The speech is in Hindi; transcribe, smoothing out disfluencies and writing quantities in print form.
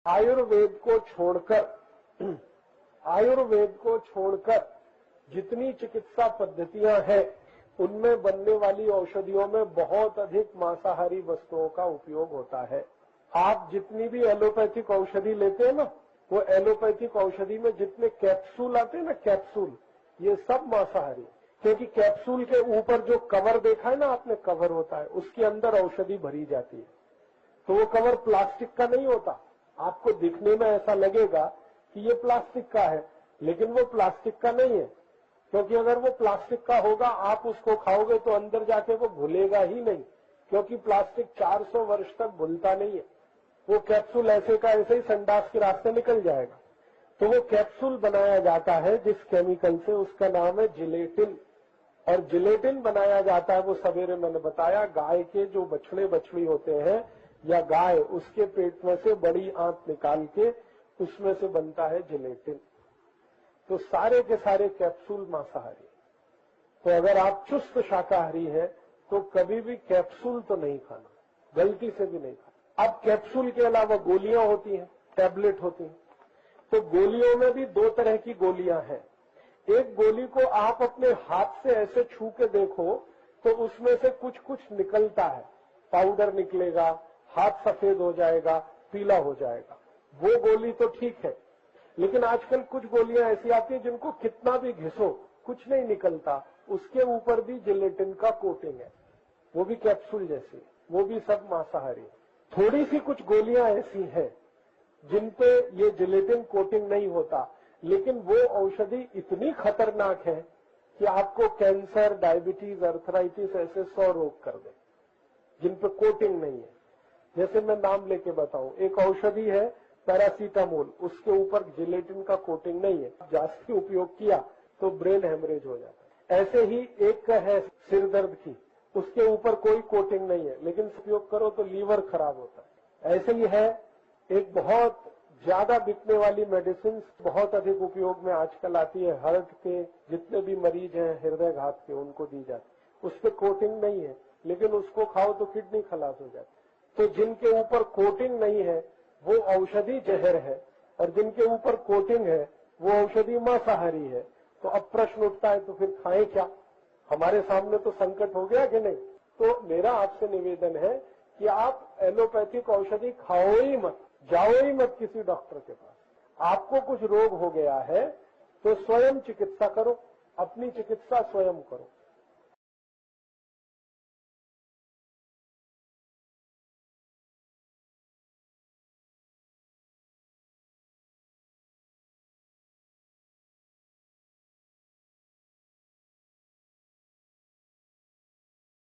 आयुर्वेद को छोड़कर जितनी चिकित्सा पद्धतियां हैं उनमें बनने वाली औषधियों में बहुत अधिक मांसाहारी वस्तुओं का उपयोग होता है। आप जितनी भी एलोपैथिक औषधि लेते हैं ना, वो एलोपैथिक औषधि में जितने कैप्सूल आते हैं ना, कैप्सूल, ये सब मांसाहारी, क्योंकि कैप्सूल के ऊपर जो कवर देखा है ना आपने, कवर होता है, उसके अंदर औषधि भरी जाती है। तो वो कवर प्लास्टिक का नहीं होता। आपको दिखने में ऐसा लगेगा कि ये प्लास्टिक का है, लेकिन वो प्लास्टिक का नहीं है, क्योंकि अगर वो प्लास्टिक का होगा आप उसको खाओगे तो अंदर जाके वो घुलेगा ही नहीं, क्योंकि प्लास्टिक 400 वर्ष तक घुलता नहीं है। वो कैप्सूल ऐसे का ऐसे ही संडास के रास्ते निकल जाएगा। तो वो कैप्सूल बनाया जाता है जिस केमिकल से, उसका नाम है जिलेटिन। और जिलेटिन बनाया जाता है, वो सवेरे मैंने बताया, गाय के जो बछड़े बछड़ी होते हैं या गाय, उसके पेट में से बड़ी आंत निकाल के उसमें से बनता है जिलेटिन। तो सारे के सारे कैप्सूल मांसाहारी। तो अगर आप चुस्त शाकाहारी हैं तो कभी भी कैप्सूल तो नहीं खाना, गलती से भी नहीं खाना। अब कैप्सूल के अलावा गोलियां होती हैं, टैबलेट होती हैं। तो गोलियों में भी दो तरह की गोलियां हैं। एक गोली को आप अपने हाथ से ऐसे छू के देखो तो उसमें से कुछ कुछ निकलता है, पाउडर निकलेगा, हाथ सफेद हो जाएगा, पीला हो जाएगा, वो गोली तो ठीक है। लेकिन आजकल कुछ गोलियां ऐसी आती हैं जिनको कितना भी घिसो कुछ नहीं निकलता, उसके ऊपर भी जिलेटिन का कोटिंग है, वो भी कैप्सूल जैसी, वो भी सब मांसाहारी। थोड़ी सी कुछ गोलियां ऐसी हैं जिनपे ये जिलेटिन कोटिंग नहीं होता, लेकिन वो औषधि इतनी खतरनाक है कि आपको कैंसर, डायबिटीज, अर्थराइटिस ऐसे 100 रोग कर दे, जिनपे कोटिंग नहीं है। जैसे मैं नाम लेके बताऊं, एक औषधि है पैरासीटामोल, उसके ऊपर जिलेटिन का कोटिंग नहीं है, जास्ती उपयोग किया तो ब्रेन हेमरेज हो जाता है। ऐसे ही एक है सिर दर्द की, उसके ऊपर कोई कोटिंग नहीं है, लेकिन उपयोग करो तो लीवर खराब होता है। ऐसे ही है एक बहुत ज्यादा बिकने वाली मेडिसिन, बहुत अधिक उपयोग में आजकल आती है, हार्ट के जितने भी मरीज हैं हृदय घात के, उनको दी जाती, उस पर कोटिंग नहीं है, लेकिन उसको खाओ तो किडनी खलास हो जाती। तो जिनके ऊपर कोटिंग नहीं है वो औषधि जहर है, और जिनके ऊपर कोटिंग है वो औषधि मांसाहारी है। तो अब प्रश्न उठता है तो फिर खाएं क्या? हमारे सामने तो संकट हो गया कि नहीं? तो मेरा आपसे निवेदन है कि आप एलोपैथिक औषधि खाओ ही मत, जाओ ही मत किसी डॉक्टर के पास। आपको कुछ रोग हो गया है तो स्वयं चिकित्सा करो, अपनी चिकित्सा स्वयं करो।